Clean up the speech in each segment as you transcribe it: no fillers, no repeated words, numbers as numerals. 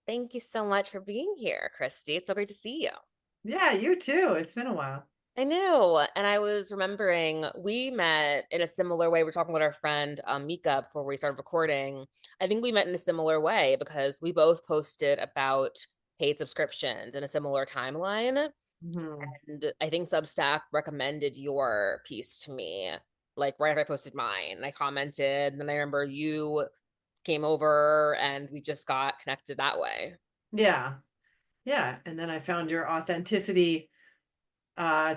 Thank you so much for being here, Kristi. It's so great to see you. Yeah, you too. It's been a while. I know. And I was remembering we met in a similar way. We're talking with our friend Mika before we started recording. I think we met in a similar way because we both posted about paid subscriptions in a similar timeline. Mhm. And I think Substack recommended your piece to me, like right after I posted mine. And I commented, and then I remember you came over and we just got connected that way. Yeah. Yeah. And then I found your authenticity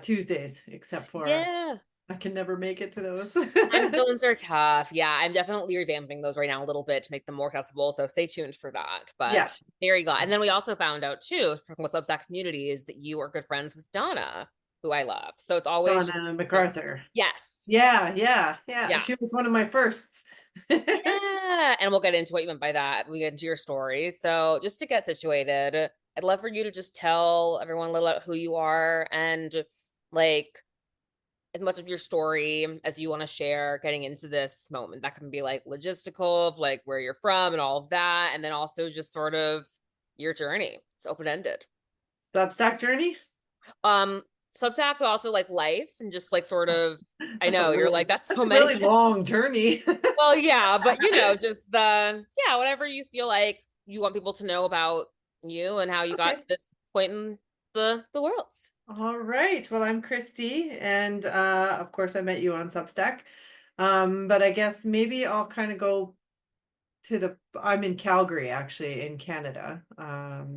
Tuesdays, except for Yeah. I can never make it to those. Time zones are tough. Yeah, I'm definitely revamping those right now a little bit to make them more accessible. So stay tuned for that. Yeah. But there you go. And then we also found out too from what's Substack community is that you are good friends with Donna, who I love. So it's always just Donna MacArthur. Yeah, yes. yeah, yeah. Yeah. She was one of my firsts. Yeah. And we'll get into what you meant by that. We get into your story. So just to get situated, I'd love for you to just tell everyone a little about who you are and like as much of your story as you want to share getting into this moment. That can be like logistical of like where you're from and all of that. And then also just sort of your journey. It's open ended. Substack journey. Um, Substack, but also like life and just like sort of, I know you're like, that's That's so a many. really long journey. Well, yeah, but just yeah, whatever you feel like you want people to know about you and how you got Okay. to this point in the world. All right. Well, I'm Christy, and of course I met you on Substack. But I guess maybe I'll kind of go I'm in Calgary actually in Canada.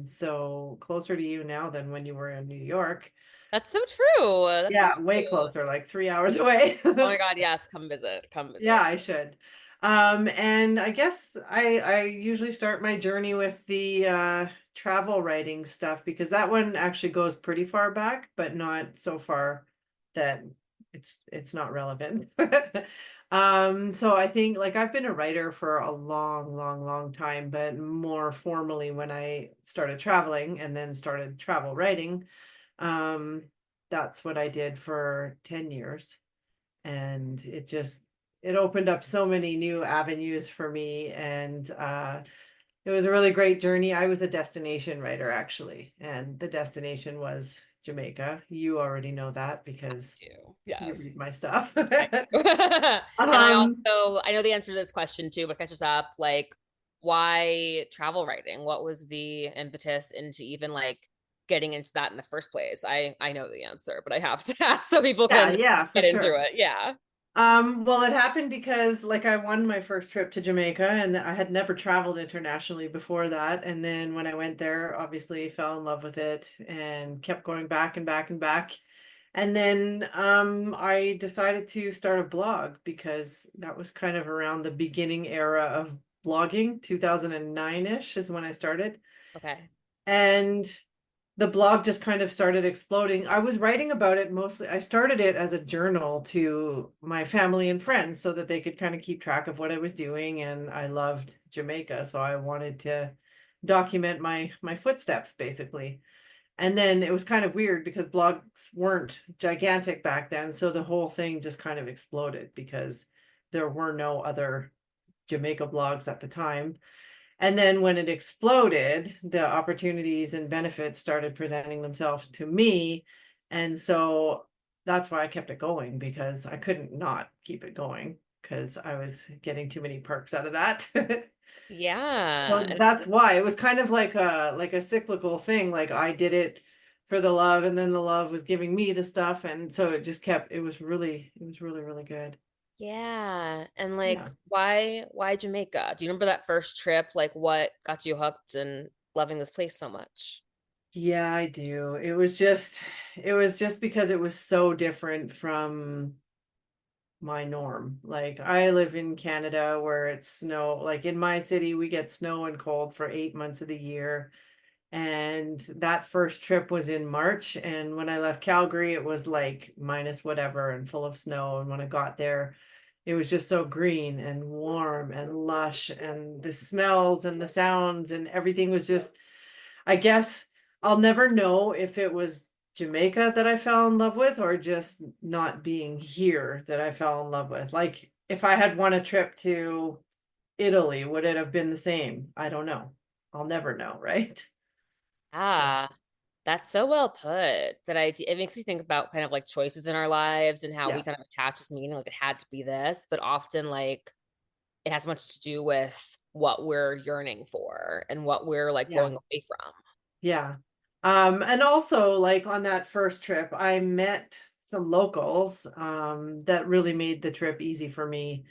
So closer to you now than when you were in New York. That's so true. That's so Yeah, way cute. closer, like 3 hours away. Oh my God, yes, come visit. Come Yeah, visit. I should. And I guess I usually start my journey with the travel writing stuff because that one actually goes pretty far back, but not so far that it's not relevant. So I think like I've been a writer for a long, long, long time, but more formally when I started traveling and then started travel writing. Um, that's what I did for 10 years. And it opened up so many new avenues for me. And it was a really great journey. I was a destination writer actually, and the destination was Jamaica. You already know that because Do. you read Yes. my stuff. I do. And um I know the answer to this question too, but catch us up. Like, why travel writing? What was the impetus into even like getting into that in the first place? I know the answer, but I have to ask so people yeah, can yeah, for get into sure. it. Yeah. Well, it happened because like I won my first trip to Jamaica and I had never traveled internationally before that. And then when I went there, obviously fell in love with it and kept going back and back and back. And then I decided to start a blog because that was kind of around the beginning era of blogging, 2009-ish is when I started. Okay. And the blog just kind of started exploding. I was writing about it mostly. I started it as a journal to my family and friends so that they could kind of keep track of what I was doing. And I loved Jamaica, so I wanted to document my footsteps basically. And then it was kind of weird because blogs weren't gigantic back then, so the whole thing just kind of exploded because there were no other Jamaica blogs at the time. And then when it exploded, the opportunities and benefits started presenting themselves to me. And so that's why I kept it going because I couldn't not keep it going because I was getting too many perks out of that. Yeah. So And that's why it was kind of like a cyclical thing. Like I did it for the love and then the love was giving me the stuff. And so it just kept, it was really, really good. yeah. And like Yeah. why Jamaica? Do you remember that first trip? Like what got you hooked and loving this place so much? Yeah, I do. It was just because it was so different from my norm. Like I live in Canada where it's snow. Like in my city, we get snow and cold for 8 months of the year. And that first trip was in March. And when I left Calgary, it was like minus whatever and full of snow. And when I got there, it was just so green and warm and lush. And the smells and the sounds and everything was just, I guess I'll never know if it was Jamaica that I fell in love with or just not being here that I fell in love with. Like if I had won a trip to Italy, would it have been the same? I don't know. I'll never know, right? So Ah, that's so well put. That idea, it makes me think about kind of like choices in our lives and how we yeah, kind of attach this meaning, like it had to be this, but often like it has much to do with what we're yearning for and what we're like yeah. going away from. Yeah. And also like on that first trip, I met some locals that really made the trip easy for me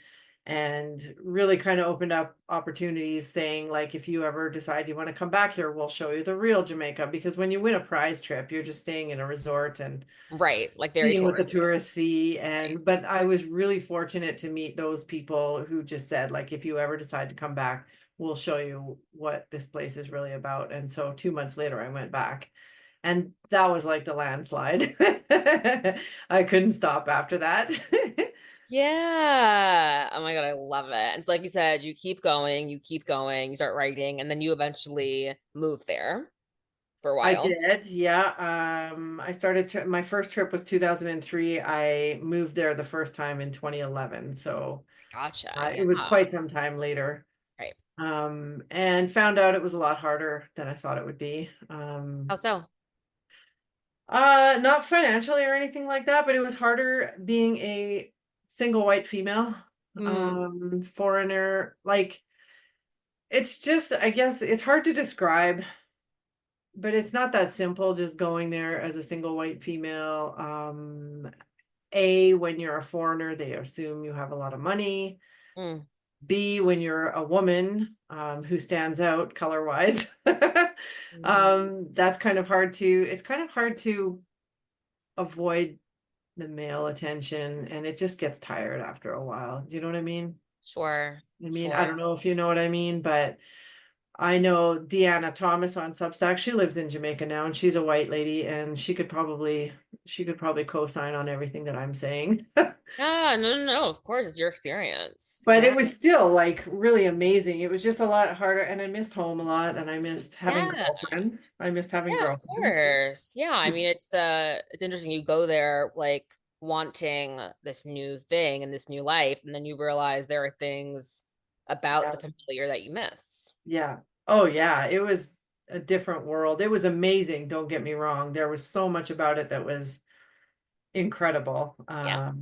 and really kind of opened up opportunities saying like if you ever decide you want to come back here, we'll show you the real Jamaica because when you win a prize trip, you're just staying in a resort and Right. Like very seeing what the touristy. tourists see. Right. And but I was really fortunate to meet those people who just said like if you ever decide to come back, we'll show you what this place is really about. And so 2 months later I went back and that was like the landslide. I couldn't stop after that. Yeah. Oh my God, I love it. And it's like you said, you keep going, you start writing, and then you eventually move there for a I while. did, yeah. I started my first trip was 2003. I moved there the first time in 2011. So Gotcha. it Yeah. was quite some time later. Right. And found out it was a lot harder than I thought it would be. How so? Not financially or anything like that, but it was harder being a single white female, Hmm. foreigner. Like, it's just, I guess it's hard to describe, but it's not that simple just going there as a single white female. When you're a foreigner, they assume you have a lot of money. Mm. B, when you're a woman who stands out color wise, Mm. that's kind of hard to, it's kind of hard to avoid the male attention and it just gets tired after a while. Do you know what I mean? Sure. I Sure. don't know if you know what I mean, but I know Deanna Thomas on Substack. She lives in Jamaica now and she's a white lady and she could probably co-sign on everything that I'm saying. Yeah, no, no, no. Of course, it's your experience. But Yeah. it was still like really amazing. It was just a lot harder and I missed home a lot and I missed having Yeah. girlfriends. I missed having Yeah, of girlfriends. course. Yeah, I mean it's interesting you go there like wanting this new thing and this new life, and then you realize there are things about Yeah. the familiar that you miss. Yeah. Oh yeah, it was a different world. It was amazing, don't get me wrong. There was so much about it that was incredible. Yeah.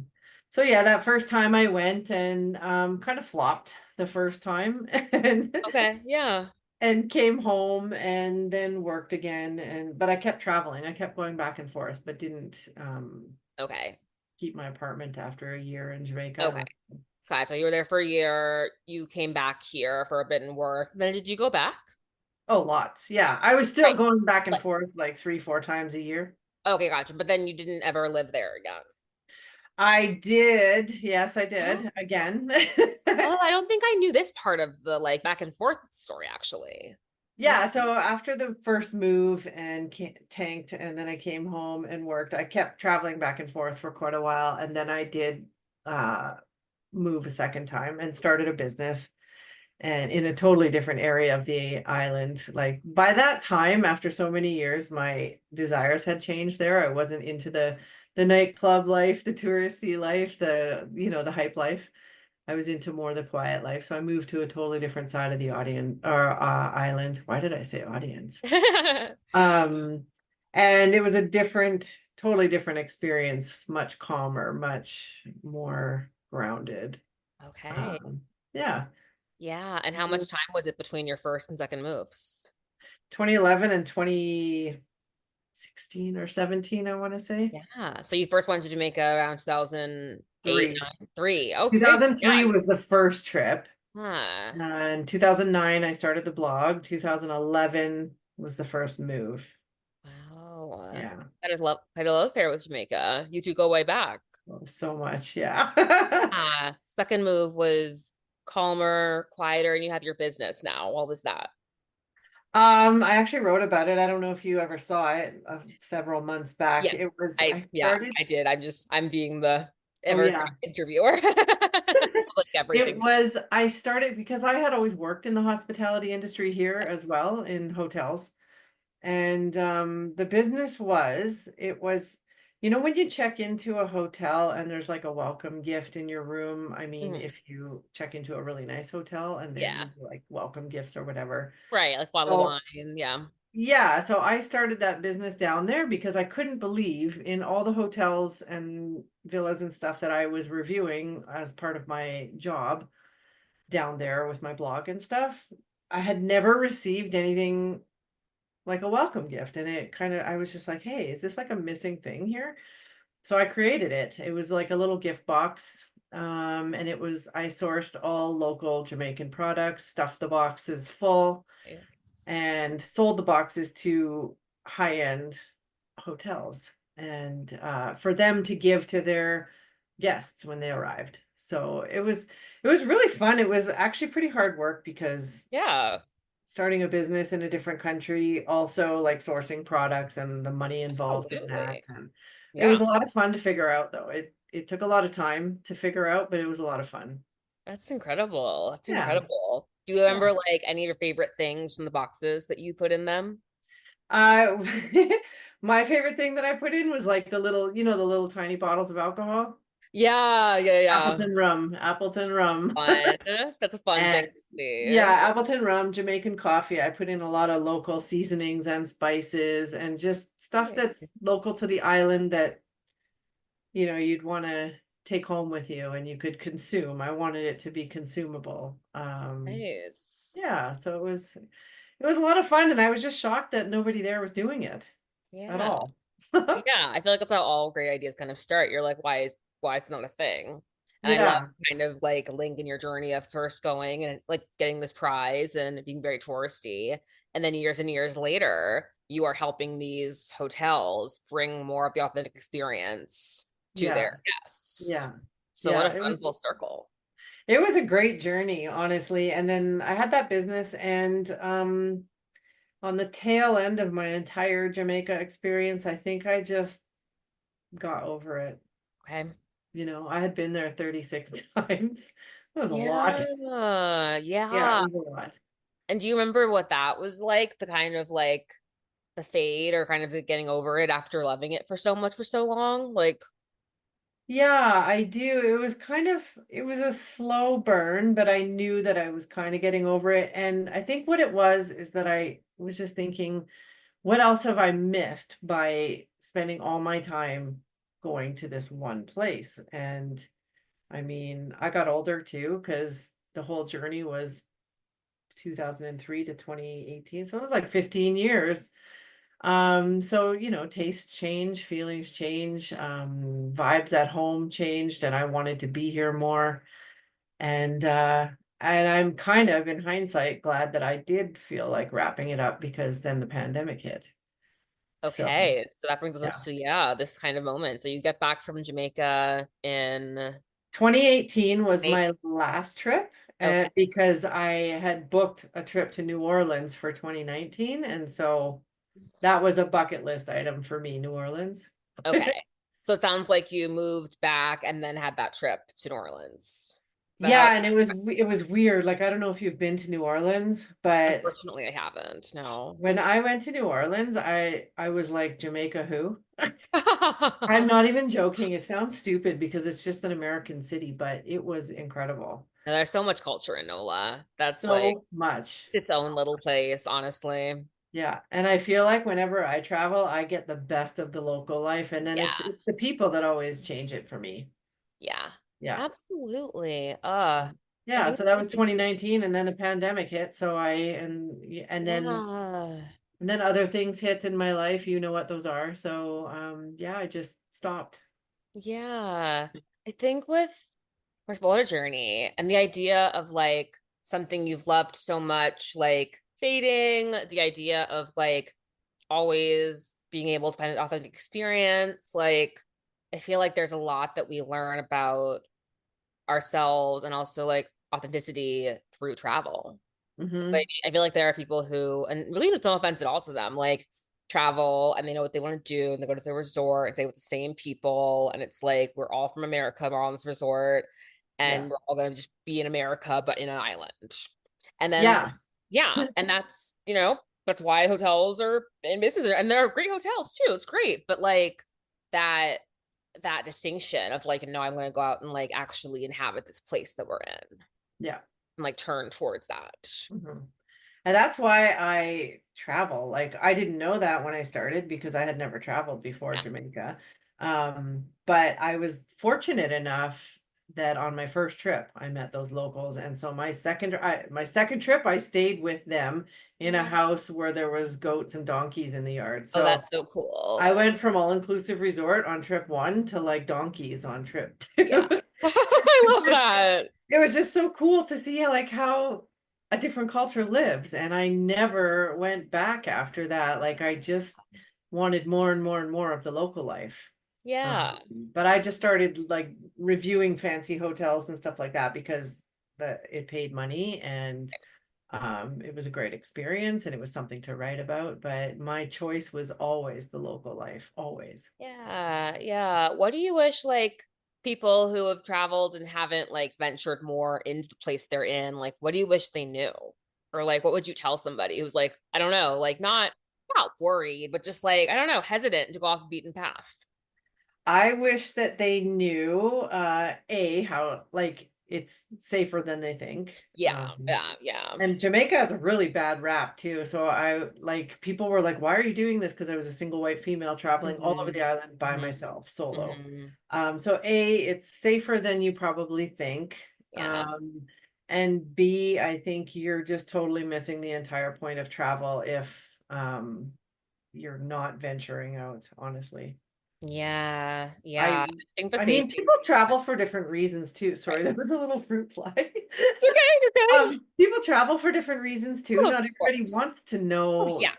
So yeah, that first time I went and kind of flopped the first time Okay. Yeah. and came home and then worked again and but I kept traveling. I kept going back and forth, but didn't Okay. keep my apartment after a year in Okay. Jamaica. Okay. So you were there for a year. You came back here for a bit and work. Then did you go back? Oh, lots. Yeah. I was still Right. going back and But forth like 3, 4 times a year. okay, gotcha. But then you didn't ever live there again. I did. Yes, I Oh, did. Again. oh, I don't think I knew this part of the like back and forth story actually. Oh, Yeah, so after the first move and tanked, and then I came home and worked, I kept traveling back and forth for quite a while. And then I did uh, move a second time and started a business and in a totally different area of the island. Like by that time, after so many years, my desires had changed there. I wasn't into the nightclub life, the touristy life, the hype life. I was into more the quiet life. So I moved to a totally different side of the audience or island. Why did I say audience? okay. Um, and it was a totally different experience, much calmer, much more grounded. Okay. Um, yeah. Yeah. And how much time was it between your first and second moves? 2011 and 2016 or 17, I want to say. Yeah. So you first went to Jamaica around 2008, Three. 9, 3. Oh, crazy. 2003 Yeah. was the first trip. Huh. In 2009, I started the blog. 2011 was the first move. Wow. Yeah. Had a love affair with Jamaica. You two go way back. So much. Yeah. Second move was calmer, quieter, and you have your business now. What was that? I actually wrote about it. I don't know if you ever saw it several months back. Yeah. I Yeah, started. I did. I'm being the Oh evergreen yeah. interviewer. Like everything. I started because I had always worked in the hospitality industry here as well in hotels. And the business You know, when you check into a hotel and there's like a welcome gift in your room, I mean, Mhm. if you check into a really nice hotel and then Yeah. you do like welcome gifts or whatever. Right. Like bottle of So, wine. Yeah. yeah, so I started that business down there because I couldn't believe in all the hotels and villas and stuff that I was reviewing as part of my job down there with my blog and stuff. I had never received anything like a welcome gift. And it kind of, I was just like, hey, is this like a missing thing here? So I created it. It was like a little gift box. And it was, I sourced all local Jamaican products, stuffed the boxes full, Nice. and sold the boxes to high-end hotels and for them to give to their guests when they arrived. So it was really fun. It was actually pretty hard work because Yeah. starting a business in a different country, also like sourcing products and the money involved in that. Absolutely. And it was Yeah. a lot of fun to figure out though. It took a lot of time to figure out, but it was a lot of fun. That's incredible. That's Yeah. incredible. Do you Yeah. remember like any of your favorite things from the boxes that you put in them? Uh, my favorite thing that I put in was like the little, the little tiny bottles of alcohol. Yeah, yeah, yeah. Appleton rum. Fun. That's a fun thing And to yeah, see. Appleton rum, Jamaican coffee. I put in a lot of local seasonings and spices and just stuff that's local to the island that, you'd want to take home with you and you could consume. I wanted it to be consumable. Nice. Yeah, so it was a lot of fun and I was just shocked that nobody there was doing it at Yeah. all. Yeah, I feel like that's how all great ideas kind of start. You're like, why is it not a thing? And I love Yeah, kind of like link in your journey of first going and like getting this prize and being very touristy. And years later, you are helping these hotels bring more of the authentic experience to their yeah, guests. yeah, So what a yeah. It fun was full circle. it was a great journey, honestly. And then I had that business and on the tail end of my entire Jamaica experience, I think I just got over it. Okay. I had been there 36 times. That was a lot. Yeah. Yeah, it Yeah. was a lot. And do you remember what that was like? The kind of like the fade or kind of the getting over it after loving it for so much for so long? Like, Yeah, I do. It was a slow burn, but I knew that I was kind of getting over it. And I think what it was is that I was just thinking, what else have I missed by spending all my time going to this one place? And I mean, I got older too, because the whole journey was 2003 to 2018. So it was like 15 years. So tastes change, feelings change, vibes at home changed, and I wanted to be here more. And I'm kind of in hindsight glad that I did feel like wrapping it up because then the pandemic hit. So okay. So that brings us up yeah. to, yeah, this kind of moment. So you get back from Jamaica in 2018 was May. my last trip Okay. because I had booked a trip to New Orleans for 2019. And so that was a bucket list item for me, New Orleans. Okay. So it sounds like you moved back and then had that trip to New Orleans. Is that how, Yeah, and it was weird. Like I don't know if you've been to New Orleans, but unfortunately, I haven't. No. when I went to New Orleans, I was like, Jamaica who? I'm not even joking. It sounds stupid because it's just an American city, but it was incredible. And there's so much culture in NOLA. That's like So much. its own little place, honestly. Yeah, and I feel like whenever I travel, I get the best of the local life, and then it's Yeah. it's the people that always change it for me. Yeah. Yeah. Absolutely. I Yeah, think so that was 2019 and then the pandemic hit, so yeah. and then other things hit in my life, you know what those are. So yeah, I just stopped. Yeah. I think with first of all, what a journey and the idea of like something you've loved so much, like fading, the idea of like always being able to find an authentic experience. Like, I feel like there's a lot that we learn about ourselves and also like authenticity through travel. Like Hmm. I feel like there are people who, and really no offense at all to them, like travel and they know what they want to do and they go to the resort and stay with the same people. And it's like we're all from America, we're all on this resort, Yeah. and we're all gonna just be in America, but in an island. And then Yeah. yeah, and that's why hotels are in business and there are great hotels too. It's great. But like that that distinction of like, no, I'm going to go out and like actually inhabit this place that we're in Yeah. and like turn towards that. Mhm. And that's why I travel. Like I didn't know that when I started because I had never traveled before Yeah. Jamaica. But I was fortunate enough that on my first trip I met those locals. And so my second trip I stayed with them in a Oh, house where there was goats and donkeys in the yard. oh, So that's so cool. I went from all-inclusive resort on trip one to like donkeys on trip Yeah. two. I It's love just that. it was just so cool to see how a different culture lives. And I never went back after that. Like I just wanted more and more and more of the local life. Yeah. But I just started like reviewing fancy hotels and stuff like that because it paid money and it was a great experience and it was something to write about. But my choice was always the local life, always. Yeah. Yeah. What do you wish like people who have traveled and haven't like ventured more into the place they're in, like what do you wish they knew? Or like what would you tell somebody who's like, I don't know, like not worried, but just like, I don't know, hesitant to go off the beaten path? I wish that they knew how like it's safer than they think. Yeah. Yeah. Yeah. And Jamaica has a really bad rap too. So I like people were like, why are you doing this? Because I was a single white female traveling all over Hmm. the island by Hmm. myself, solo. Hmm. So A, it's safer than you probably think. Yeah. And B, I think you're just totally missing the entire point of travel if you're not venturing out, honestly. Yeah. Yeah. I I think the I mean, safety. people travel for different reasons too. Right. Sorry, there was a little fruit fly. It's okay. You're good. People travel for different reasons too. Oh, of Not everybody course. wants to Oh, know yeah.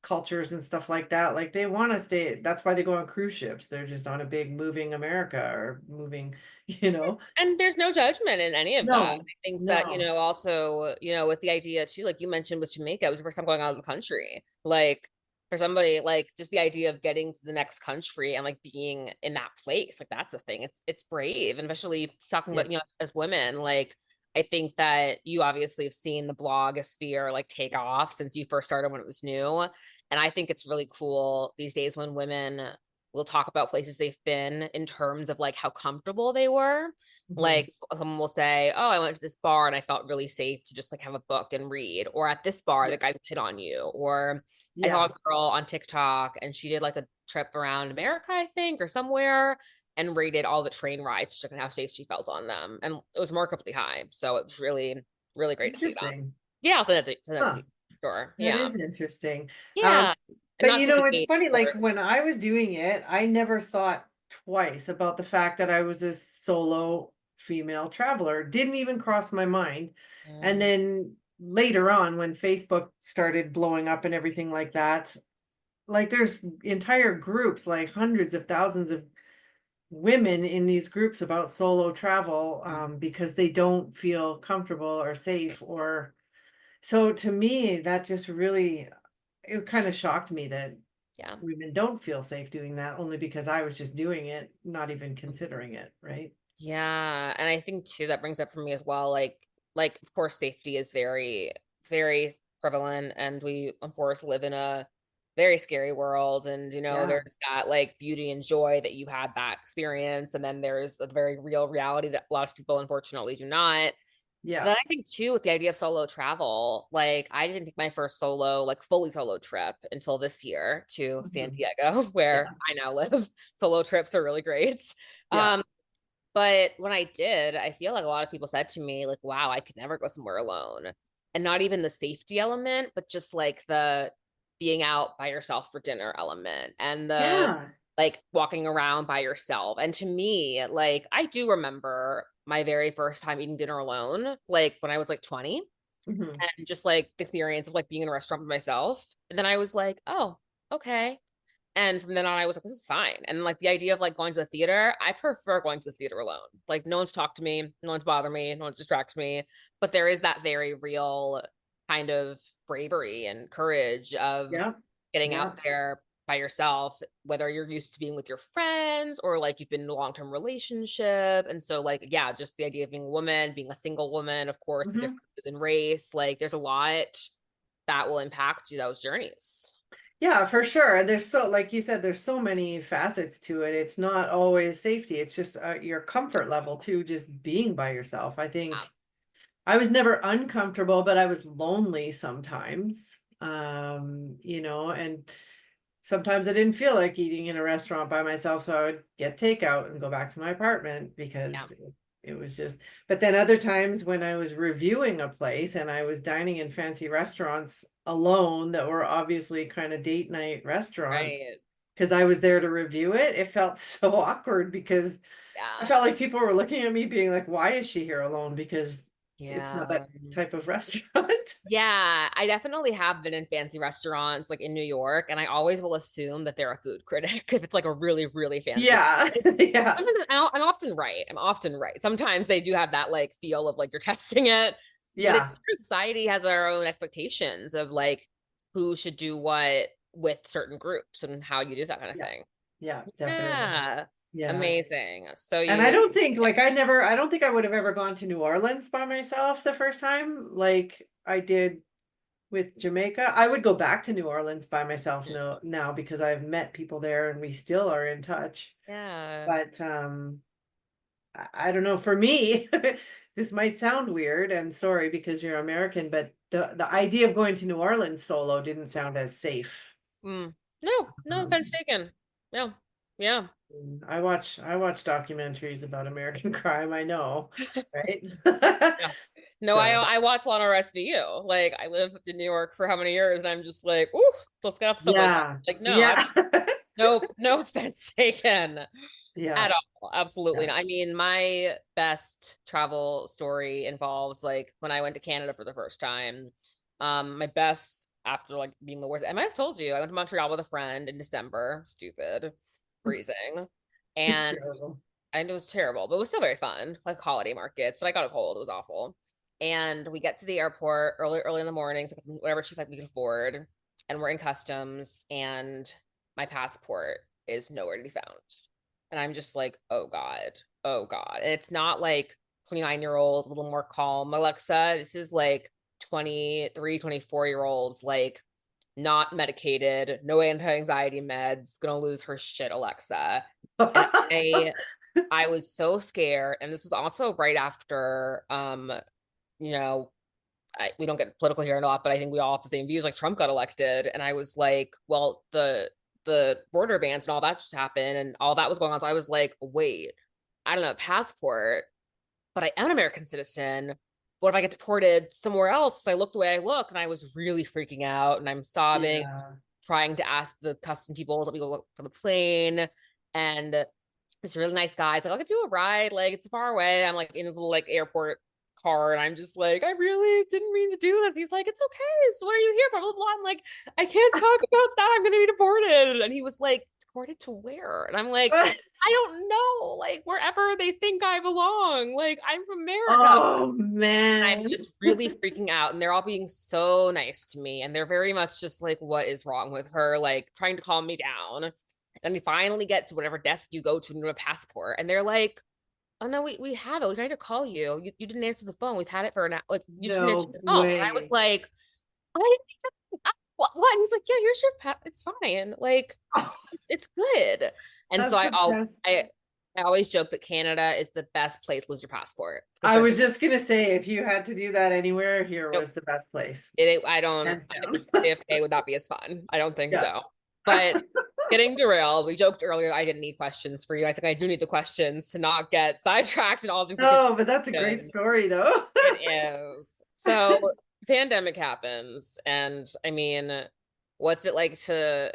cultures and stuff like that. Like they want to stay. That's why they go on cruise ships. They're just on a big moving America or moving, you know. And there's no judgment in any of that. No, I think that, no. also, with the idea too, like you mentioned with Jamaica, it was the first time going out of the country. Like for somebody, like just the idea of getting to the next country and like being in that place, like that's a thing. It's brave, and especially talking Yeah. about, as women, like I think that you obviously have seen the blogosphere like take off since you first started when it was new. And I think it's really cool these days when women will talk about places they've been in terms of like how comfortable they were. Mhm. Like someone will say, "Oh, I went to this bar and I felt really safe to just like have a book and read." Or at this bar, the Yeah. guys hit on you. Or I saw Yeah. a girl on TikTok and she did like a trip around America, I think, or somewhere, and rated all the train rides and how safe she felt on them. And it was remarkably high. So it was really, really great to see that. Interesting. Yeah, I'll send that to Huh. you. Sure. That Yeah. is interesting. Um, Yeah. And but not you to know, it's negate funny, like others. when I was doing it, I never thought twice about the fact that I was a solo female traveler. Didn't even cross my mind. And Yeah. then later on, when Facebook started blowing up and everything like that, like there's entire groups, like hundreds of thousands of women in these groups about solo travel, because they don't feel comfortable or safe or so to me, that just really it kind of shocked me that Yeah. women don't feel safe doing that only because I was just doing it, not even considering it, right? Yeah, and I think too that brings up for me as well, like of course safety is very, very prevalent, and we of course live in a very scary world, and Yeah. there's that like beauty and joy that you had that experience, and then there's a very real reality that a lot of people unfortunately do not. But Yeah. then I think too with the idea of solo travel, like I didn't take my first solo, like fully solo trip until this year to San Mhm. Diego, where Yeah. I now live. Solo trips are really great. Yeah. Um, but when I did, I feel like a lot of people said to me, like, wow, I could never go somewhere alone. And not even the safety element, but just like the being out by yourself for dinner element and the Yeah. like walking around by yourself. And to me, like, I do remember my very first time eating dinner alone, like when I was like 20, Mhm. and just like the experience of like being in a restaurant by myself. And then I was like, oh, okay. And from then on, I was like, this is fine. And like the idea of like going to the theater, I prefer going to the theater alone. Like no one's talked to me, no one's bothered me, no one's distracted me. But there is that very real kind of bravery and courage of Yeah. getting Yeah. out there by yourself, whether you're used to being with your friends or like you've been in a long-term relationship. And so like, yeah, just the idea of being a woman, being a single woman, of course, the Mhm. differences in race, like there's a lot that will impact you, those journeys. Yeah, for sure. And there's so, like you said, there's so many facets to it. It's not always safety. It's just your comfort level too, just being by yourself. I Yeah, think I was never uncomfortable, but I was lonely sometimes. And sometimes I didn't feel like eating in a restaurant by myself, so I would get takeout and go back to my apartment yeah, because it was just, but then other times when I was reviewing a place and I was dining in fancy restaurants alone that were obviously kind of date night restaurants, right. because I was there to review it, it felt so awkward because I Yeah, felt like people were looking at me being like, why is she here alone? Because it's not yeah. that type of restaurant. Yeah, I definitely have been in fancy restaurants like in New York, and I always will assume that they're a food critic if it's like a really, really fancy. Yeah. It's, Yeah. I'm often right. I'm often right. Sometimes they do have that like feel of like you're testing it, but Yeah. it's true. Society has their own expectations of like who should do what with certain groups and how you do that kind of Yeah. thing. Yeah, definitely. Yeah, Yeah. amazing. So And I you, don't think like I don't think I would have ever gone to New Orleans by myself the first time like I did with Jamaica. I would go back to New Orleans by myself now because I've met people there and we still are in touch. yeah. But I don't know, for me, this might sound weird and sorry because you're American, but the idea of going to New Orleans solo didn't sound as safe. Mm. No, no offense Um, taken. No, yeah. I watch documentaries about American crime, I know, right? Yeah. No, So, I watch a lot of SVU. Like I lived in New York for how many years, and I'm just like, oof, let's get off the subway. yeah. Like, no, Yeah. no offense taken Yeah. at all. Absolutely Yeah. not. I mean, my best travel story involved like when I went to Canada for the first time. My best after like being the worst. I might have told you I went to Montreal with a friend in December. Stupid, freezing, It's and terrible. and it was terrible, but it was still very fun, like holiday markets. But I got a cold. It was awful. And we get to the airport early, early in the morning, to get whatever cheap flight we could afford. And we're in customs, and my passport is nowhere to be found. And I'm just like, oh God, oh God. And it's not like 29-year-old, a little more calm Alexa. This is like 23, 24-year-olds, like not medicated, no anti-anxiety meds, gonna lose her shit, Alexa. And I was so scared. And this was also right after you know, we don't get political here a lot, but I think we all have the same views. Like Trump got elected, and I was like, well, the border bans and all that just happened, and all that was going on. So I was like, wait, I don't know, passport, but I am an American citizen. What if I get deported somewhere else? So I looked the way I look, and I was really freaking out, and I'm sobbing, Yeah. trying to ask the custom people to let me go for the plane, and it's a really nice guy. He's like, I'll give you a ride. Like, it's far away. I'm like in his little like airport car, and I'm just like, I really didn't mean to do this. He's like, it's okay. So what are you here for? Blah, blah, blah. I'm like, I can't talk about that. I'm gonna be deported. And he was like, deported to where? And I'm like, I don't know. Like wherever they think I belong. Like I'm from America. Oh I'm man. just really freaking out, and they're all being so nice to me, and they're very much just like, what is wrong with her, like trying to calm me down. And we finally get to whatever desk you go to a passport, and they're like, oh no, we have it, we tried to call you, you didn't answer the phone, we've had it for an hour, like you just didn't answer No the phone. And I was way. like, I, what? And he's like, yeah, here's your it's fine, like Oh, it's good. And so that's the best. I always joke that Canada is the best place to lose your passport because I they're was just gonna say if you had to do that anywhere, here nope. was the best place. I don't, Hands down. JFK would not be as fun. I don't think Yeah. so. But getting derailed, we joked earlier I didn't need questions for you. I think I do need the questions to not get sidetracked and all these Oh, but that's a great confusion. story though. It is. So pandemic happens, and I mean, what's it like to,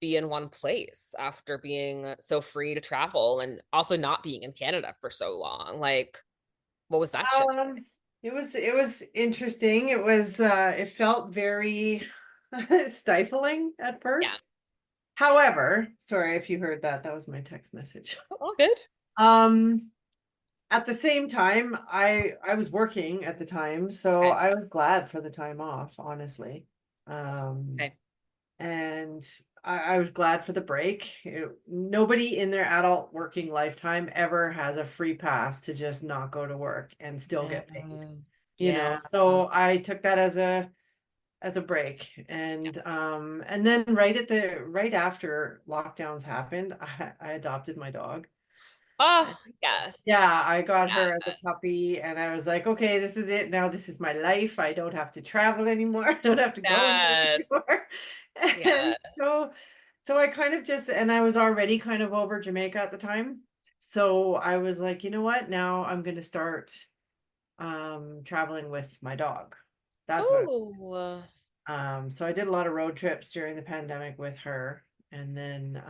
be in one place after being so free to travel and also not being in Canada for so long? Like, what was that shit? Um, it was interesting. It felt very stifling at Yeah. first. However, sorry if you heard that. That was my text message. All good. Um, at the same time, I was working at the time, so Okay. I was glad for the time off, honestly. Um, Okay. and I was glad for the break. Nobody in their adult working lifetime ever has a free pass to just not go to work and still Yeah. get paid. Yeah. So I took that as as a break. And then right after lockdowns happened, I adopted my dog. Oh, yes. Yeah, I got her as a Yeah. puppy and I was like, okay, this is it. Now this is my life. I don't have to travel anymore. I don't have to go anywhere Yes. anymore. Yeah. And so I kind of just, and I was already kind of over Jamaica at the time. So I was like, you know what? Now I'm going to start traveling with my dog. That's what Oh, so I did a lot of road trips during the pandemic with her, and then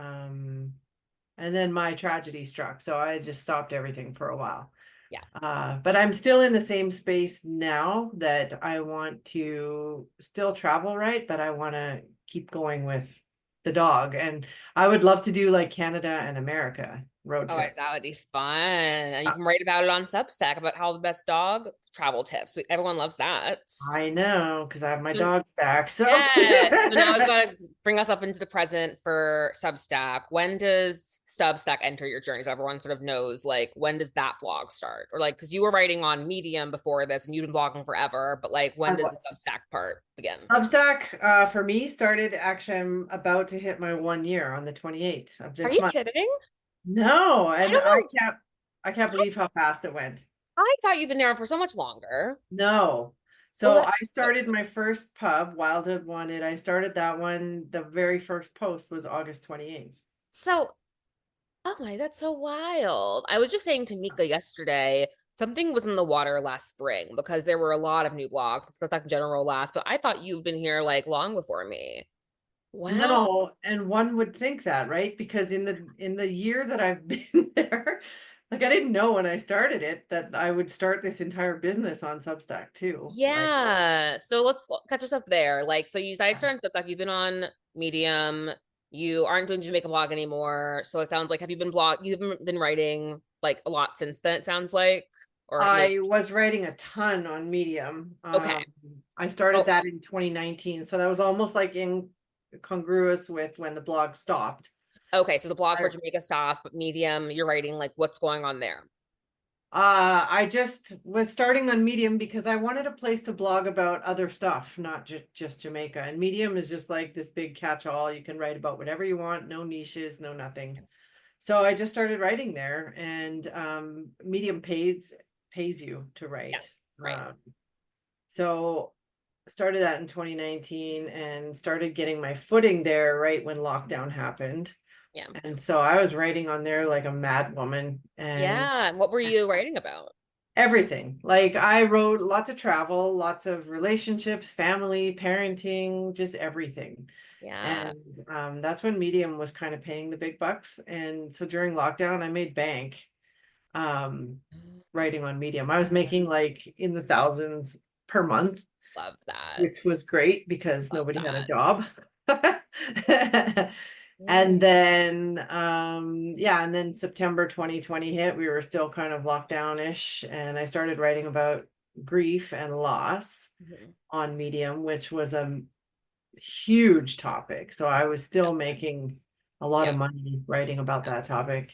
my tragedy struck. So I just stopped everything for a while. yeah. But I'm still in the same space now that I want to still travel, right? But I want to keep going with the dog. And I would love to do like Canada and America road All right, trip. that would be fun. And you Uh, can write about it on Substack about how the best dog travel tips. Everyone loves that. I know because I have my So dog stack. So yes. So now I've got to bring us up into the present for Substack. When does Substack enter your journey? So everyone sort of knows, like, when does that blog start? Or like, because you were writing on Medium before this and you've been blogging forever, but like, I when does the was. Substack part begin? Substack for me started actually, I'm about to hit my 1 year on the 28th of Are this you month. kidding? No, I and don't know. I can't I, believe how fast it went. I thought you've been there for so much longer. No. Oh, So that's I so started my first pub, Wildhood Wanted. I started that one. The very first post was August 28th. so oh my, that's so wild. I was just saying to Mika yesterday, something was in the water last spring because there were a lot of new blogs. It's like general last, but I thought you've been here like long before me. Wow. No, and one would think that, right? Because in the year that I've been there, like I didn't know when I started it that I would start this entire business on Substack too. Like Yeah. So let's catch us up there. Like, so you decided to start on Substack. You've been on Medium. You aren't doing Jamaica blog anymore. So it sounds like have you been you've been writing like a lot since then, it sounds like, or maybe I was writing a ton on Medium. okay. I started Oh, that in 2019, so that was almost like incongruous with when the blog stopped. okay. So the blog I for Jamaica Sauce, but Medium, you're writing like what's going on there. I just was starting on Medium because I wanted a place to blog about other stuff, not just Jamaica. And Medium is just like this big catch-all. You can write about whatever you want, no niches, no nothing. So I just started writing there, and Medium pays you to Yeah. write. Right. So started that in 2019 and started getting my footing there right when lockdown happened. Yeah. And so I was writing on there like a mad woman and Yeah. And what were you writing about? everything. Like I wrote lots of travel, lots of relationships, family, parenting, just everything. Yeah. And that's when Medium was kind of paying the big bucks. And so during lockdown, I made bank um, writing on Medium. I was making like in the thousands per month, Love that. which was great because Love nobody had a that. job. Yeah. And then yeah, and then September 2020 hit, we were still kind of lockdown-ish, and I started writing about grief and loss Mhm. on Medium, which was a huge topic. So I was still making a lot of Yeah. money writing about that topic.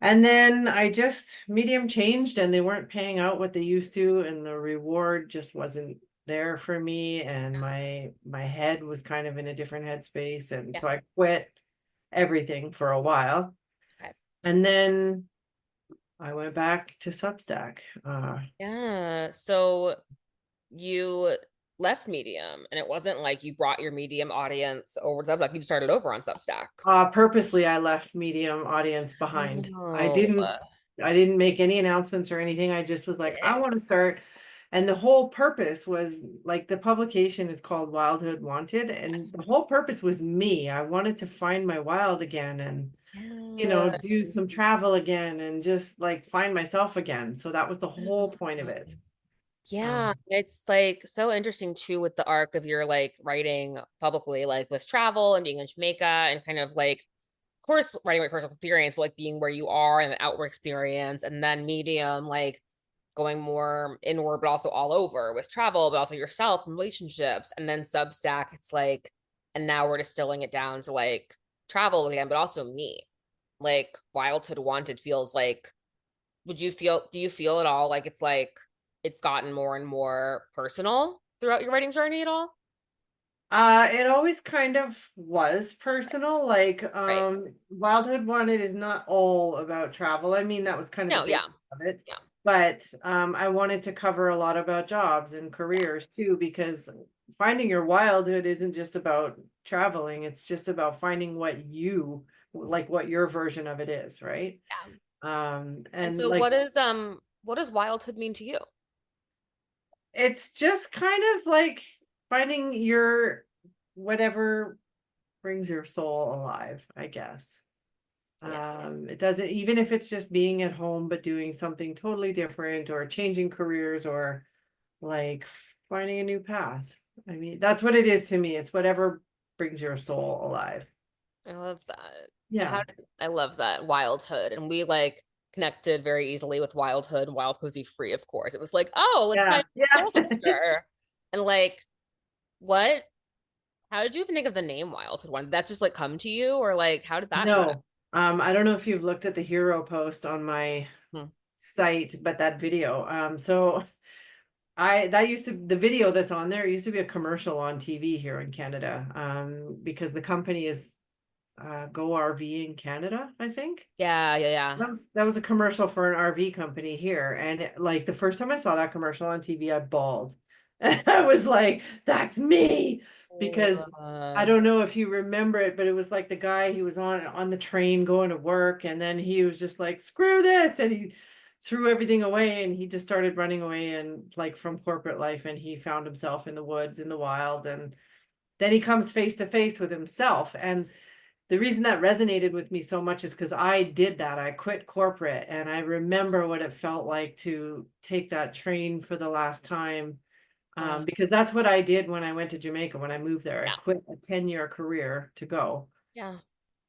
And then I just Medium changed and they weren't paying out what they used to, and the reward just wasn't there for me. And my head was kind of in a different headspace. And Yeah. so I quit everything for a while. Okay. And then I went back to Substack. Yeah. So you left Medium and it wasn't like you brought your Medium audience over to Substack. You just started over on Substack. Purposely I left Medium audience behind. Oh, I didn't make any announcements or anything. I just was like, I yeah. want to start. And the whole purpose was like the publication is called Wildhood Wanted, and the Yes. whole purpose was me. I wanted to find my wild again and Yeah. do some travel again and just like find myself again. So that was the whole point of it. Yeah, Um, it's like so interesting too with the arc of your like writing publicly, like with travel and being in Jamaica and kind of like, of course, writing about personal experience, but like being where you are and the outward experience, and then Medium, like going more inward, but also all over with travel, but also yourself and relationships, and then Substack, it's like, and now we're distilling it down to like travel again, but also me. Like Wildhood Wanted feels like do you feel at all like it's gotten more and more personal throughout your writing journey at all? It always kind of was personal. Like, Right. Wildhood Wanted is not all about travel. I mean, that was kind of the No, base yeah. of it. Yeah. But I wanted to cover a lot about jobs and Yeah. careers too, because finding your wildhood isn't just about traveling, it's just about finding what you like, what your version of it is, right? Yeah. And And so like what does wildhood mean to you? it's just kind of like finding your whatever brings your soul alive, I guess. Yeah. It doesn't, even if it's just being at home, but doing something totally different or changing careers or like finding a new path. I mean, that's what it is to me. It's whatever brings your soul alive. I love that. Yeah. I love that wildhood. And we like connected very easily with wildhood and wild cozy free, of course. It was like, oh, it's my Yeah. soul Yeah. sister. And like, what? How did you even think of the name Wildhood One? Did that just like come to you, or like how did that happen? No. I don't know if you've looked at the hero post on my Hmm. site, but that video. So I that used to the video that's on there used to be a commercial on TV here in Canada. Because the company is Go RV in Canada, I think. Yeah, yeah, yeah. That was a commercial for an RV company here. And like the first time I saw that commercial on TV, I bawled. And I was like, that's me. Because I Uh, don't know if you remember it, but it was like the guy he was on the train going to work, and then he was just like, screw this, and he threw everything away and he just started running away and like from corporate life, and he found himself in the woods, in the wild, and then he comes face to face with himself. And the reason that resonated with me so much is because I did that. I quit corporate and I remember what it felt like to take that train for the last time. uh, Because that's what I did when I went to Jamaica. When I moved there, I yeah, quit a 10-year career to go. yeah.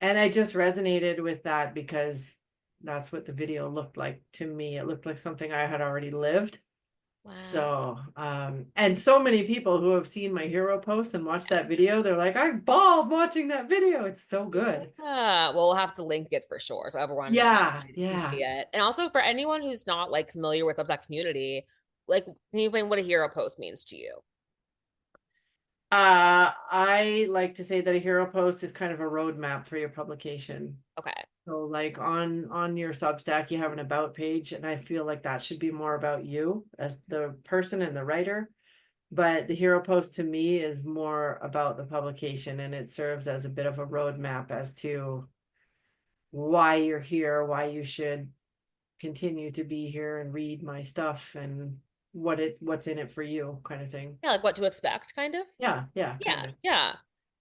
And I just resonated with that because that's what the video looked like to me. It looked like something I had already lived. Wow. So, and so many people who have seen my hero post and watched that video, they're like, I bawled watching that video. It's so good. Well, we'll have to link it for sure, so everyone Yeah, can see yeah. it. And also for anyone who's not like familiar with that community, like, can you explain what a hero post means to you? I like to say that a hero post is kind of a roadmap for your publication. Okay. So like on your Substack, you have an about page, and I feel like that should be more about you as the person and the writer. But the hero post to me is more about the publication, and it serves as a bit of a roadmap as to why you're here, why you should continue to be here and read my stuff, and what's in it for you, kind of thing. Yeah, like what to expect, kind of. Yeah, yeah, kind Yeah, of. yeah.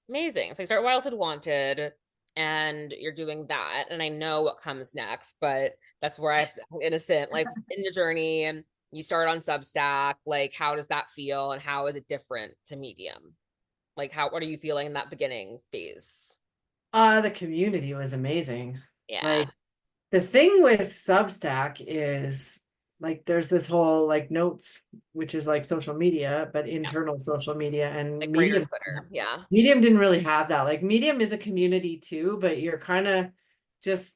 Amazing. So you start Wildhood Wanted and you're doing that. And I know what comes next, but that's where I have to innocent, like in the journey, and you start on Substack. Like, how does that feel and how is it different to Medium? Like, what are you feeling in that beginning phase? The community was amazing. Yeah. Like the thing with Substack is like there's this whole like notes, which is like social media, but Yeah. internal social media, and Like greater Twitter. Yeah. Medium didn't really have that. Like Medium is a community too, but you're kind of just,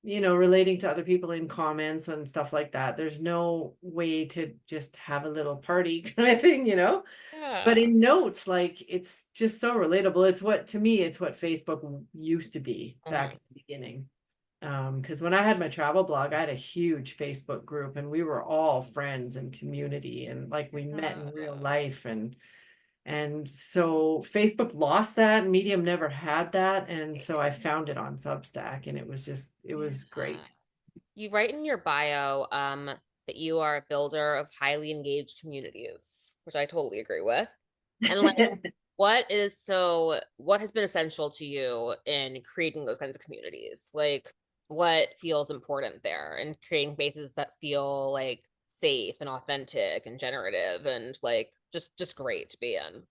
relating to other people in comments and stuff like that. There's no way to just have a little party kind of thing. But Yeah. in notes, like it's just so relatable. It's what, to me, it's what Facebook used to be back Mhm. in the beginning. Because when I had my travel blog, I had a huge Facebook group, and we were all friends and community, and like we met in real Yeah. life, and so Facebook lost that, and Medium never had that, and so I found it on Substack, and it was Yeah. great. You write in your bio that you are a builder of highly engaged communities, which I totally agree with. And like, what has been essential to you in creating those kinds of communities? Like, what feels important there and creating spaces that feel like safe and authentic and generative and like just great to be in?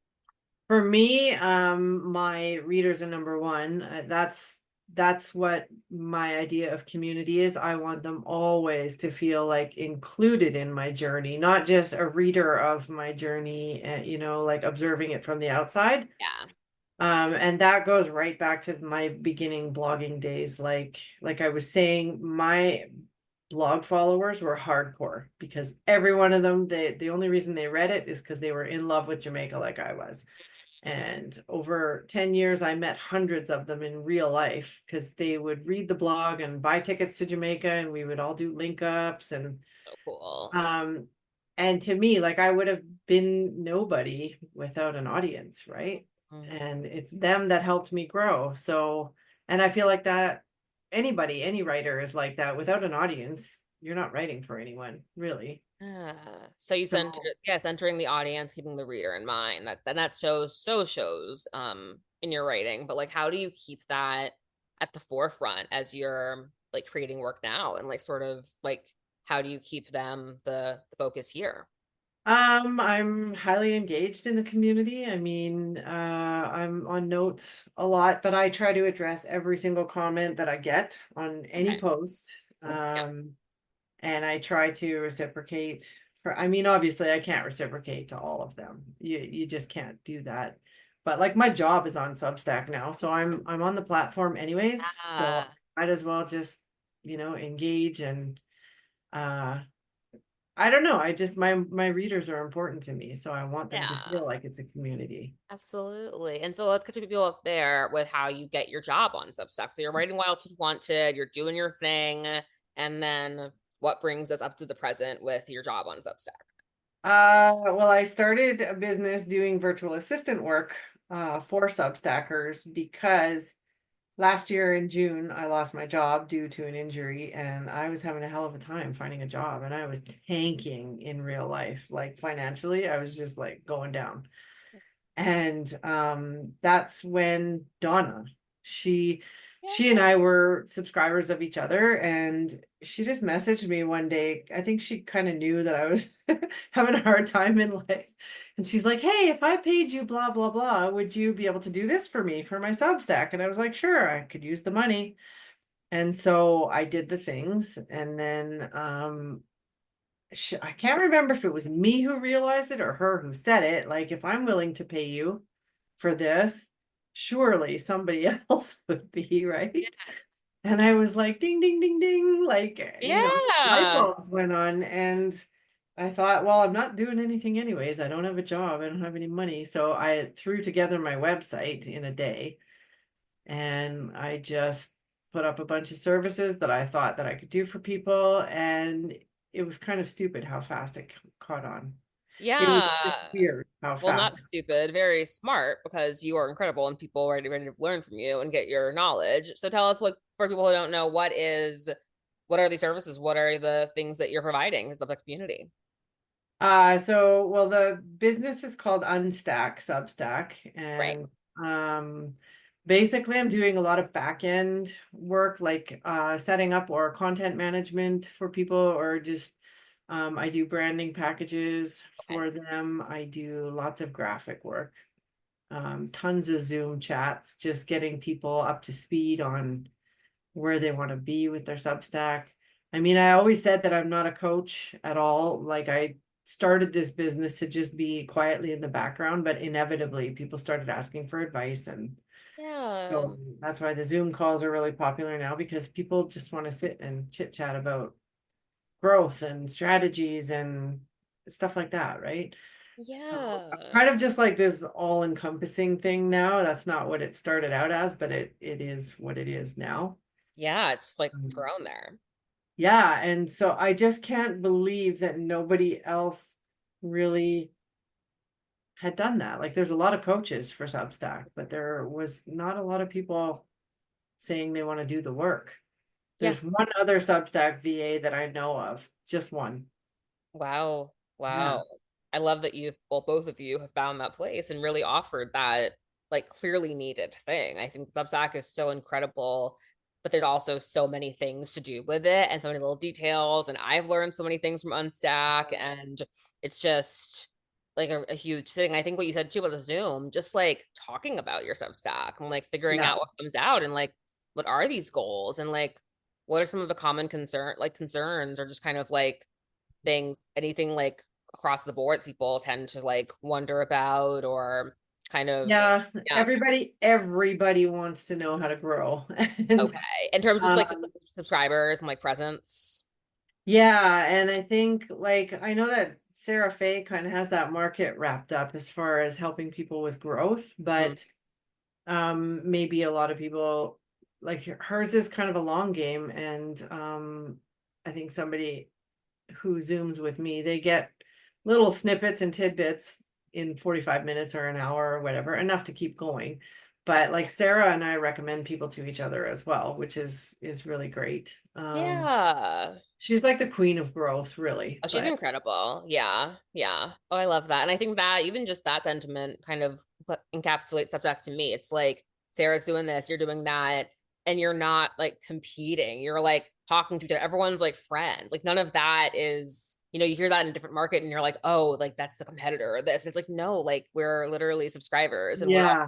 For me, my readers are number one. That's what my idea of community is. I want them always to feel like included in my journey, not just a reader of my journey, like observing it from the outside. Yeah. And that goes right back to my beginning blogging days. Like I was saying, my blog followers were hardcore because every one of them, the only reason they read it is because they were in love with Jamaica like I was. And over 10 years, I met hundreds of them in real life because they would read the blog and buy tickets to Jamaica, and we would all do link ups. So cool. Um, and to me, like I would have been nobody without an audience, right? Mm. And it's them that helped me grow. So, and I feel like that anybody, any writer is like that. Without an audience, you're not writing for anyone, really. So you center, So, yeah, centering the audience, keeping the reader in mind. That shows in your writing. But like, how do you keep that at the forefront as you're like creating work now, and like sort of like how do you keep them the focus here? I'm highly engaged in the community. I mean, I'm on notes a lot, but I try to address every single comment that I get on any Okay. post. Yeah. And I try to reciprocate for, I mean, obviously I can't reciprocate to all of them. You just can't do that. But like my job is on Substack now, so I'm on the platform anyways. So Ah, might as well just, engage and uh I don't know. I just my readers are important to me, so I want them to yeah. feel like it's a community. Absolutely. And so let's get to people up there with how you get your job on Substack. So you're writing Wild to Wanted, you're doing your thing, and then what brings us up to the present with your job on Substack? Well, I started a business doing virtual assistant work for Substackers because last year in June I lost my job due to an injury and I was having a hell of a time finding a job and I was tanking in real life. Like financially, I was just like going down. And that's when Donna, she she and Yeah. I were subscribers of each other, and she just messaged me one day. I think she kind of knew that I was having a hard time in life. And she's like, "Hey, if I paid you blah blah blah, would you be able to do this for me for my Substack?" And I was like, "Sure, I could use the money." And so I did the things, and then I can't remember if it was me who realized it or her who said it. Like, if I'm willing to pay you for this, surely somebody else would be, right? And I was like, ding, ding, ding, ding, like, light Yeah. bulbs went on. And I thought, well, I'm not doing anything anyways. I don't have a job. I don't have any money. So I threw together my website in a day and I just put up a bunch of services that I thought that I could do for people, and it was kind of stupid how fast it caught on. It was just Yeah. weird how Well, fast. not stupid, very smart because you are incredible and people are ready to learn from you and get your knowledge. So tell us what, for people who don't know, what are these services? What are the things that you're providing to the community? Well, the business is called Unstack Substack, Right. and basically I'm doing a lot of back end work, like setting up or content management for people, or just I do branding packages Okay. for them. I do lots of graphic work, tons of Zoom chats, just getting people up to speed on where they want to be with their Substack. I mean, I always said that I'm not a coach at all. Like I started this business to just be quietly in the background, but inevitably people started asking for advice. And Yeah. so that's why the Zoom calls are really popular now because people just want to sit and chit chat about growth and strategies and stuff like that, right? So I'm Yeah. kind of just like this all-encompassing thing now. That's not what it started out as, but it is what it is now. Yeah, it's just like Um, grown there. Yeah, and so I just can't believe that nobody else really had done that. Like there's a lot of coaches for Substack, but there was not a lot of people saying they want to do the work. Yeah. There's one other Substack VA that I know of, just one. Wow. Yeah. Wow. I love that both of you have found that place and really offered that like clearly needed thing. I think Substack is so incredible, but there's also so many things to do with it and so many little details. And I've learned so many things from Unstack, and it's just like a huge thing. I think what you said too about the Zoom, just like talking about your Substack and like figuring Yeah. out what comes out and like what are these goals and like what are some of the common concerns or just kind of like things, anything like across the board people tend to like wonder about or kind of, Yeah, yeah. everybody wants to know how to grow. And Okay. In terms of like um subscribers and like presence. yeah, and I think like I know that Sarah Faye kind of has that market wrapped up as far as helping people with growth, Mm. but maybe a lot of people like hers is kind of a long game, and I think somebody who zooms with me, they get little snippets and tidbits in 45 minutes or an hour or whatever, enough to keep going. But like Sarah and I recommend people to each other as well, which is really great. Yeah. She's like the queen of growth, really. Oh, she's But incredible. Yeah. Yeah. Oh, I love that. And I think that even just that sentiment kind of encapsulates Substack to me. It's like Sarah's doing this, you're doing that, and you're not like competing. You're like talking to each other. Everyone's like friends. Like none of that is, you hear that in a different market and you're like, oh, like that's the competitor or this. And it's like, no, like we're literally subscribers and we're all yeah,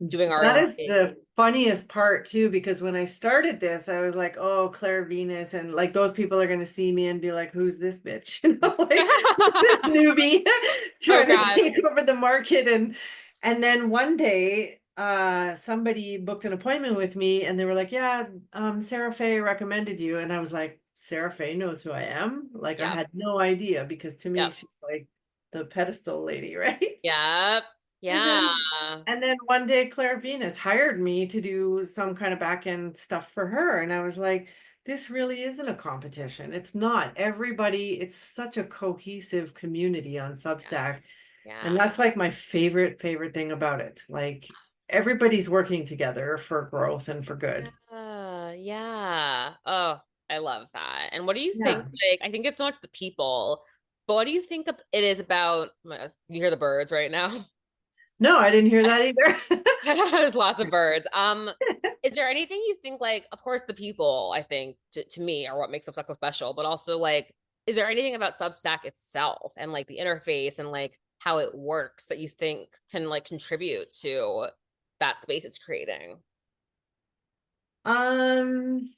doing our that own is thing. the funniest part too, because when I started this, I was like, oh, Claire Venus, and like those people are gonna see me and be like, who's this bitch? Like who's this newbie Oh trying to God. take over the market? And then one day, somebody booked an appointment with me and they were like, yeah, Sarah Faye recommended you. And I was like, Sarah Faye knows who I am? Like I Yep. had no idea, because to me, Yep. she's like the pedestal lady, right? Yep. And Yeah. then one day Claire Venus hired me to do some kind of back end stuff for her. And I was like, this really isn't a competition. It's not. Everybody, it's such a cohesive community on Yeah. Substack. And Yeah. that's like my favorite thing about it. Like everybody's working together for growth and for good. Yeah, yeah. Oh, I love that. And what do you think? Yeah. Like, I think it's not the people, but what do you think it is about? You hear the birds right now? No, I didn't hear that either. There's lots of birds. Is there anything you think like, of course, the people, I think, to me are what makes Substack so special, but also like, is there anything about Substack itself and like the interface and like how it works that you think can like contribute to that space it's creating? Um,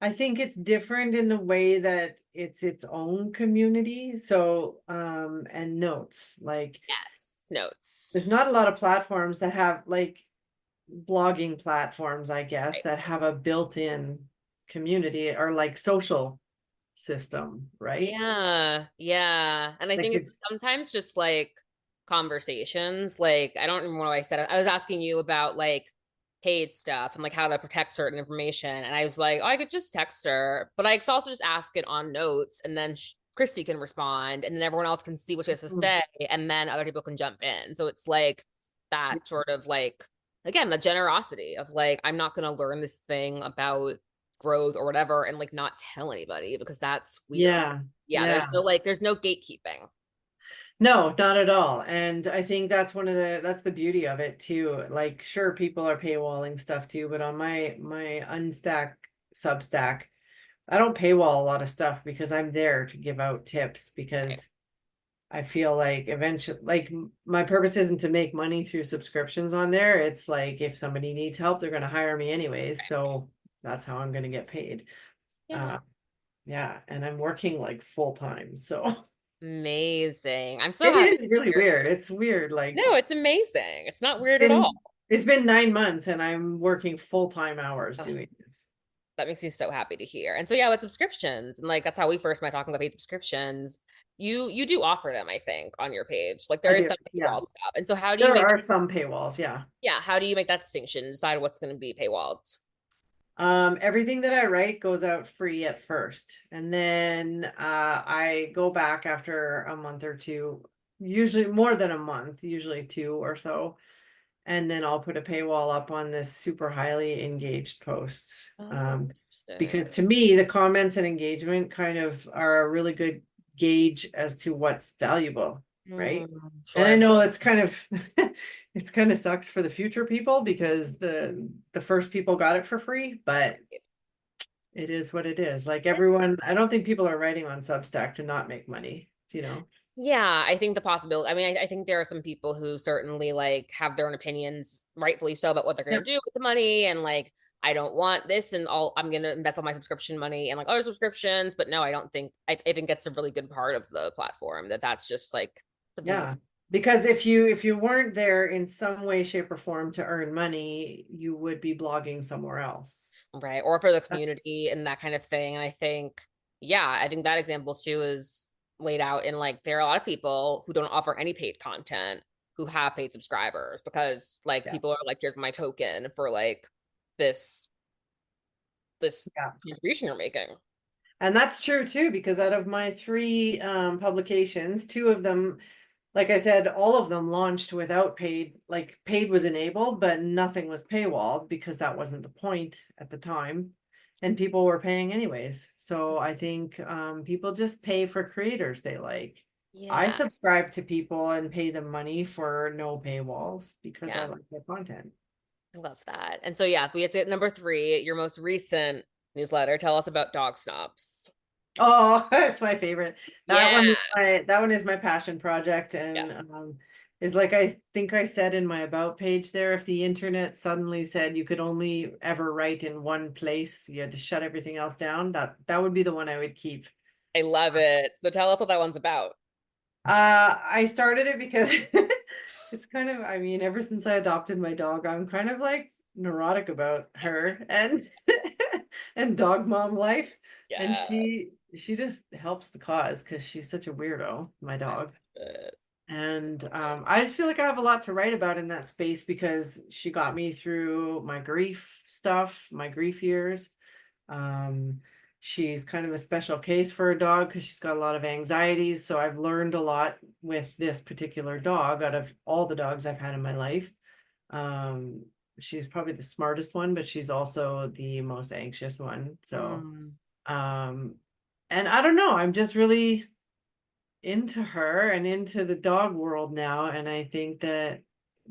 I think it's different in the way that it's its own community. So, and notes, like Yes, notes. there's not a lot of platforms that have like blogging platforms, I guess, Right. that have a built-in community or like social system, right? Yeah, yeah. And I Like think it's it's sometimes just like conversations. Like, I don't remember what I said. I was asking you about like paid stuff and like how to protect certain information. And I was like, oh, I could just text her, but I could also just ask it on notes and then Kristi can respond and then everyone else can see what she has to mm, say and then other people can jump in. So it's like that sort of like, again, the generosity of like, I'm not going to learn this thing about growth or whatever and like not tell anybody because that's weird. yeah, Yeah, yeah. there's no gatekeeping. No, not at all. And I think that's the beauty of it too. Like sure people are paywalling stuff too, but on my Unstack Substack, I don't paywall a lot of stuff because I'm there to give out tips, Right. because I feel like eventually, like my purpose isn't to make money through subscriptions on there. It's like if somebody needs help, they're going to hire me anyways. So that's how I'm going to get paid. Yeah. Uh, yeah. And I'm working like full time. So Amazing. I'm so it happy is to really hear. weird. It's weird. No, Like it's amazing. It's not weird at all. been, it's been 9 months and I'm working full-time hours Oh, doing this. that makes me so happy to hear. And so yeah, with subscriptions, and like that's how we first met talking about paid subscriptions. You do offer them, I think, on your page. Like I there is do. some Yeah. paywall stuff. And so how do you There make are some paywalls. Yeah. yeah, how do you make that distinction? Decide what's going to be paywalled? Everything that I write goes out free at first, and then I go back after a month or two, usually more than a month, usually two or so, and then I'll put a paywall up on this super highly engaged posts. Oh, Because interesting. to me, the comments and engagement kind of are a really good gauge as to what's valuable, right? And I Sure. know it's kind of it's kind of sucks for the future people because the first people got it for free, but it is what it is. Like everyone, I don't think people are writing on Substack to not make money, you know? Yeah, I think the possibility. I mean, I think there are some people who certainly like have their own opinions, rightfully so, about what they're going Yep. to do with the money, and like, I don't want this, and all I'm going to invest all my subscription money and like other subscriptions. But no, I don't think. I think that's a really good part of the platform. That's just like something you Yeah. Because if you weren't there in some way, shape, or form to earn money, you would be blogging somewhere else. right, or for the That's community and that kind of thing. And I think, yeah, I think that example too is laid out in like there are a lot of people who don't offer any paid content who have paid subscribers because like Yeah. people are like, here's my token for like this this Yeah. contribution you're making. And that's true too, because out of my three publications, two of them, like I said, all of them launched without paid, like paid was enabled, but nothing was paywalled because that wasn't the point at the time. And people were paying anyways. So I think people just pay for creators they like. I Yeah, subscribe to people and pay them money for no paywalls because I yeah, like their content. I love that. And so yeah, we get to number three, your most recent newsletter. Tell us about dog snobs. Oh, it's my favorite. Yeah, That one is my passion project, and yes, is like I think I said in my about page there, if the internet suddenly said you could only ever write in one place, you had to shut everything else down, that would be the one I would keep. I love it. So tell us what that one's about. I started it because it's kind of, I mean, ever since I adopted my dog, I'm kind of like neurotic about Yes. her and and dog mom life. And Yeah. she just helps the cause because she's such a weirdo, my I dog. love it. And I just feel like I have a lot to write about in that space because she got me through my grief stuff, my grief years. Um, she's kind of a special case for a dog because she's got a lot of anxieties. So I've learned a lot with this particular dog out of all the dogs I've had in my life. Um, she's probably the smartest one, but she's also the most anxious one. So, Mm. um, and I don't know, I'm just really into her and into the dog world now. And I think that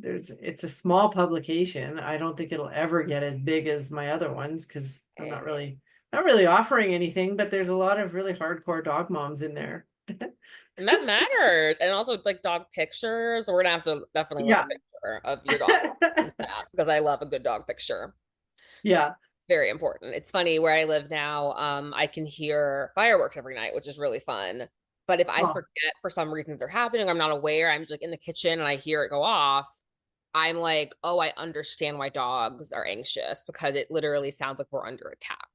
it's a small publication. I don't think it'll ever get as big as my other ones because I'm not really offering anything, but there's a lot of really hardcore dog moms in there. And that matters. And also like dog pictures. We're gonna have to definitely link a Yeah. picture of your dog in that because I love a good dog picture. Yeah. Very important. It's funny where I live now, I can hear fireworks every night, which is really fun. But if I Oh, forget for some reason that they're happening, I'm not aware, I'm just like in the kitchen and I hear it go off. I'm like, oh, I understand why dogs are anxious because it literally sounds like we're under attack.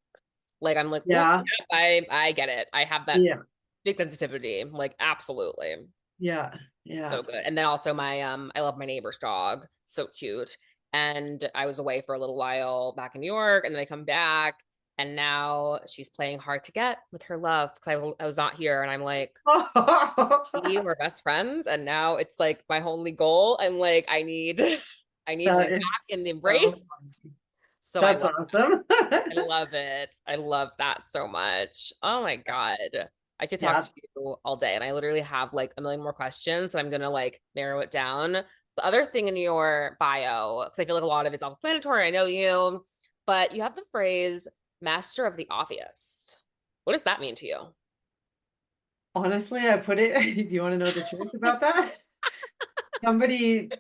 Like I'm like, oh, yeah. yeah, I get it. I have that Yeah. big sensitivity. Like absolutely. Yeah. Yeah. So good. And then also my I love my neighbor's dog. So cute. And I was away for a little while back in New York and then I come back and now she's playing hard to get with her love because I was not here and I'm like we were best friends and now it's like my only goal. I'm like I need I need to be That back and is so embrace. funny. So That's awesome. I love it. I love that so much. Oh my God. I could talk Yeah. to you all day and I literally have like a million more questions, but I'm gonna like narrow it down. The other thing in your bio, because I feel like a lot of it's self-explanatory, I know you, but you have the phrase master of the obvious. What does that mean to you? Honestly, I put it, do you want to know the truth about that? Somebody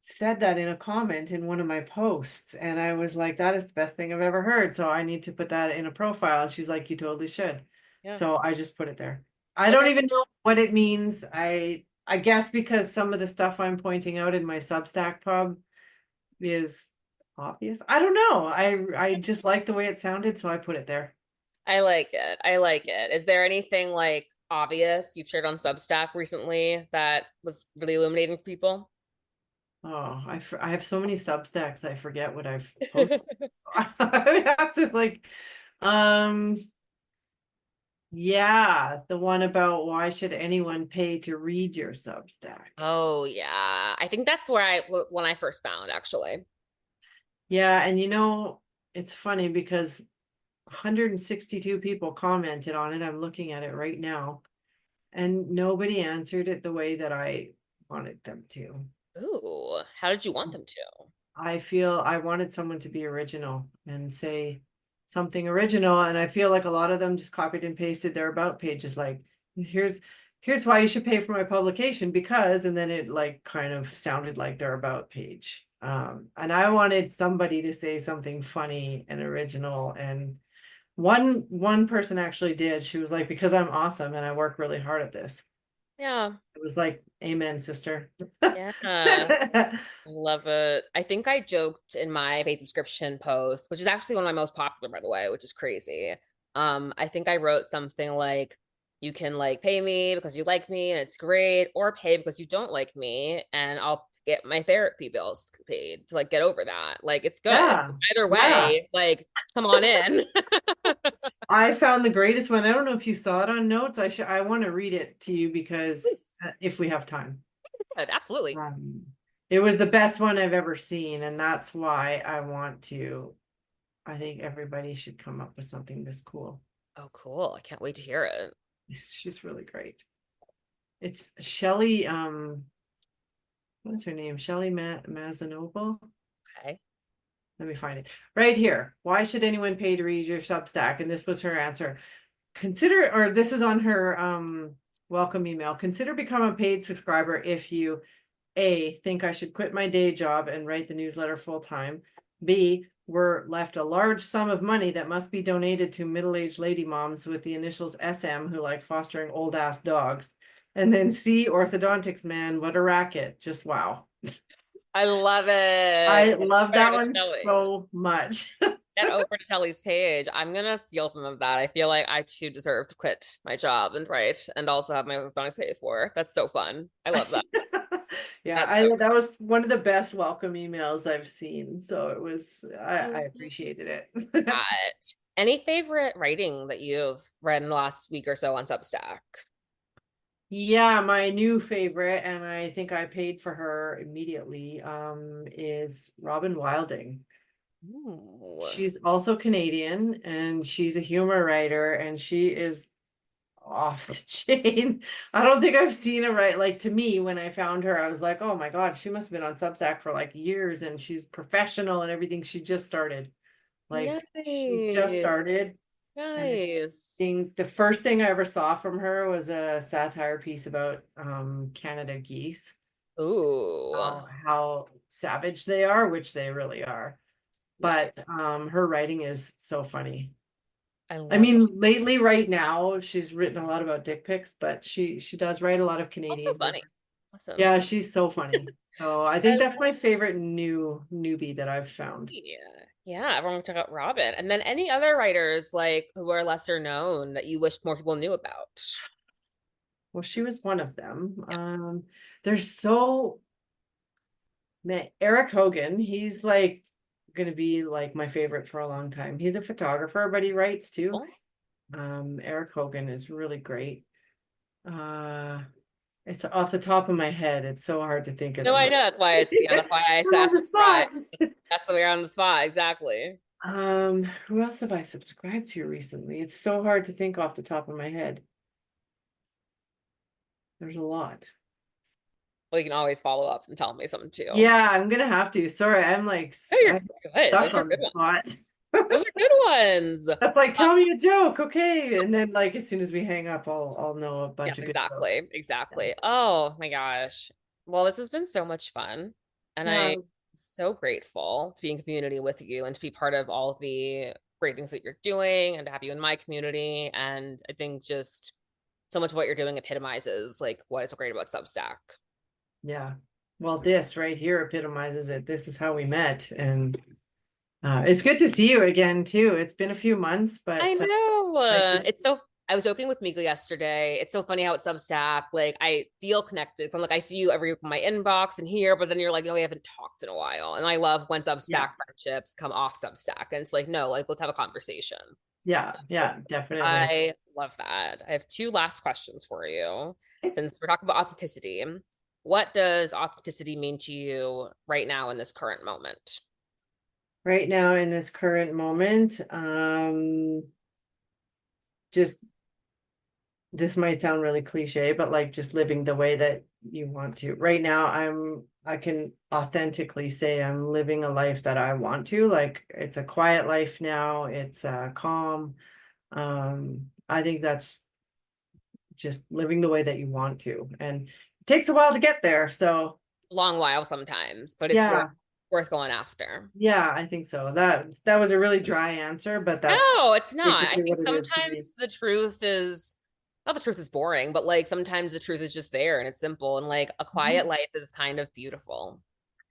said that in a comment in one of my posts, and I was like, that is the best thing I've ever heard. So I need to put that in a profile. And she's like, you totally should. Yeah. So I just put it there. I don't Okay. even know what it means. I guess because some of the stuff I'm pointing out in my Substack pub is obvious. I don't know. I just like the way it sounded, so I put it there. I like it. I like it. Is there anything like obvious you've shared on Substack recently that was really illuminating for people? Oh, I have so many Substacks, I forget what I've posted. I would have to like, um, yeah, the one about why should anyone pay to read your Substack? Oh yeah. I think that's where when I first found actually. Yeah, and you know, it's funny because 162 people commented on it. I'm looking at it right now, and nobody answered it the way that I wanted them to. Ooh, how did you want them to? I feel I wanted someone to be original and say something original. And I feel like a lot of them just copied and pasted their about pages like, here's here's why you should pay for my publication because, and then it like kind of sounded like their about page. And I wanted somebody to say something funny and original. And one person actually did. She was like, because I'm awesome and I work really hard at this. Yeah. It was like, amen, sister. Yeah. Love it. I think I joked in my paid subscription post, which is actually one of my most popular, by the way, which is crazy. I think I wrote something like, you can like pay me because you like me and it's great, or pay because you don't like me and I'll get my therapy bills paid to like get over that. Like it's good. Yeah. Either Yeah. way, like come on in. I found the greatest one. I don't know if you saw it on notes. I want to read it to you because Please. if we have time. Good, absolutely. Um, it was the best one I've ever seen, and that's why I think everybody should come up with something this cool. Oh, cool. I can't wait to hear it. It's just really great. It's Shelley, what's her name? Shelley Mazanoble. Okay. Let me find it. Right here. Why should anyone pay to read your Substack? And this was her answer. Consider, or this is on her welcome email. Consider become a paid subscriber if you A, think I should quit my day job and write the newsletter full time. B, we're left a large sum of money that must be donated to middle-aged lady moms with the initials SM who like fostering old ass dogs. And then C, orthodontics man, what a racket. Just wow. I love it. I Get love over that to one Shelly. so much. Get over to Kelly's page. I'm gonna steal some of that. I feel like I too deserve to quit my job and write and also have my orthodontics paid for. That's so fun. I love that. Yeah, That's so that was one of the best welcome emails I've seen. So it was I fun. appreciated it. That. Any favorite writing that you've read in the last week or so on Substack? Yeah, my new favorite, and I think I paid for her immediately, is Robin Wilding. Ooh. She's also Canadian and she's a humor writer and she is off the chain. I don't think I've seen her write like to me when I found her, I was like, oh my God, she must have been on Substack for like years and she's professional and everything. She just started. Like she just Nice. started. And I think Nice. the first thing I ever saw from her was a satire piece about Canada geese, Ooh. how savage they are, which they really are. But Nice. her writing is so funny. I I love that. mean, lately, right now, she's written a lot about dick pics, but she does write a lot of Also Canadian funny. humor. Awesome. Yeah, she's so funny. So I I think that's love my favorite newbie that I've found. yeah. Yeah, everyone check out Robin. And then any other writers like who are lesser known that you wish more people knew about? Well, she was one of them. Yeah. There's so man, Eric Hogan, he's like gonna be like my favorite for a long time. He's a photographer, but he writes too. Cool. Eric Hogan is really great. Uh, it's off the top of my head. It's so hard to think of No, them. I know. That's why it's yeah, that's why I I'm on asked the to try. spot. That's the way on the spot. Exactly. Who else have I subscribed to recently? It's so hard to think off the top of my head. There's a lot. Well, you can always follow up and tell me something too. Yeah, I'm gonna have to. Sorry, I'm like Oh, you're I'm good. stuck Those are on good the spot. ones. Those are good ones. That's like, tell me a joke, okay? And then like as soon as we hang up, I'll know a Yeah, bunch of good jokes. exactly. Yeah. Exactly. Oh my gosh. Well, this has been so much fun. And Yeah, I'm so grateful to be in community with you and to be part of all of the great things that you're doing and to have you in my community. And I think just so much of what you're doing epitomizes like what is so great about Substack. yeah. Well, this right here epitomizes it. This is how we met, and it's good to see you again too. It's been a few months, I but know. nice to It's so I was joking with Mika yesterday. It's so funny how it's Substack. Like I feel connected. So I'm like I see you every week in my inbox and here, but then you're like, no, we haven't talked in a while. And I love when yeah, Substack friendships come off Substack. And it's like, no, like let's have a conversation. yeah, So yeah, definitely. I love that. I have two last questions for you. Since we're talking about authenticity, what does authenticity mean to you right now in this current moment? Right now in this current moment, just this might sound really cliche, but like just living the way that you want to. Right now, I can authentically say I'm living a life that I want to. Like it's a quiet life now. It's calm. I think that's just living the way that you want to. And it takes a while to get there. So Long while sometimes, but it's yeah, worth going after. yeah, I think so. That was a really dry answer, but that's No, it's not. I basically think what it is to me. sometimes the truth is not the truth is boring, but like sometimes the truth is just there and it's simple and like a quiet Mhm. life is kind of beautiful.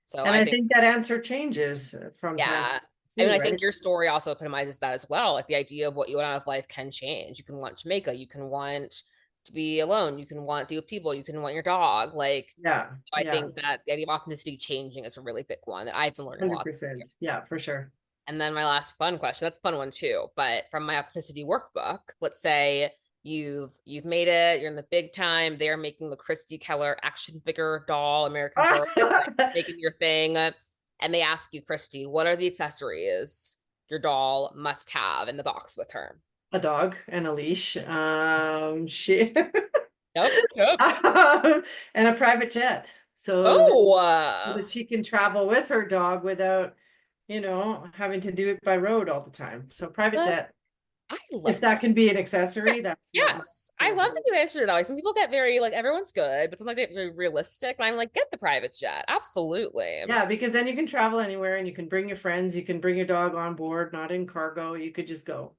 So And I I think, think that answer changes from time to yeah. time I mean, too, I right? think your story also epitomizes that as well. Like the idea of what you want out of life can change. You can want Jamaica, you can want to be alone. You can want to be with people. You can want your dog. Like, Yeah, I yeah, think that the idea of authenticity changing is a really big one that I've been learning a lot this year. 100%. Yeah, for sure. And then my last fun question, that's a fun one too, but from my authenticity workbook, let's say you've made it, you're in the big time, they're making the Kristi Keller action figure doll, American Girl, like making your thing. And they ask you, Kristi, what are the accessories your doll must have in the box with her? A dog and a leash. She Yep, yep. and a private jet. Oh, So that she can travel with her dog without, having to do it by road all the time. So private but jet. I If love that that. can be an accessory, that's what I'm Yes, I gonna love go that with. you answered it that way. Some people get very like everyone's good, but sometimes they get very realistic. And I'm like, get the private jet, absolutely. Yeah, because then you can travel anywhere and you can bring your friends, you can bring your dog on board, not in cargo. You could just go.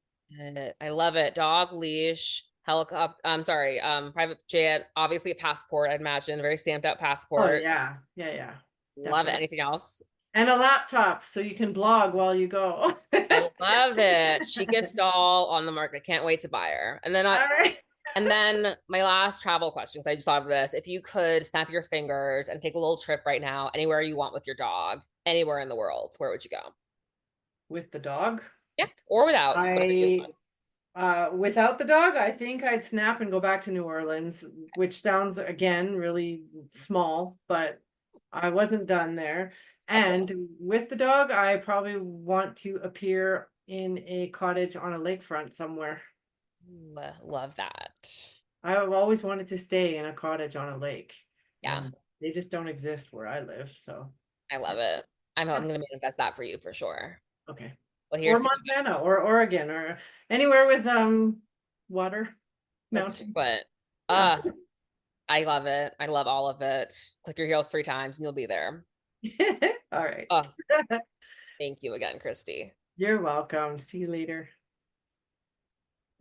I love it. Dog leash, helicopter. I'm sorry, private jet. Obviously, a passport. I'd imagine very stamped out Oh passport. yeah, yeah, yeah, Love it. definitely. Anything else? And a laptop so you can blog while you go. I love it. Chicest doll on the market. Can't wait to buy her. All right. And then my last travel questions. I just thought of this. If you could snap your fingers and take a little trip right now, anywhere you want with your dog, anywhere in the world, where would you go? With the dog. Yeah, or without, whatever you I want. without the dog, I think I'd snap and go back to New Orleans, which sounds again really small, but I wasn't done there. Lovely. And with the dog, I probably want to appear in a cottage on a lakefront somewhere. Love that. I've always wanted to stay in a cottage on a lake, Yeah, and they just don't exist where I live. So, I yeah. love it. I'm Yeah. gonna manifest that for you for sure. Okay. Well, Or here's to Montana or Oregon or anywhere with water, let's do mountain. it. Yeah. I love it. I love all of it. Click your heels 3 times and you'll be there. All right. Oh, thank you again, Kristi. You're welcome. See you later.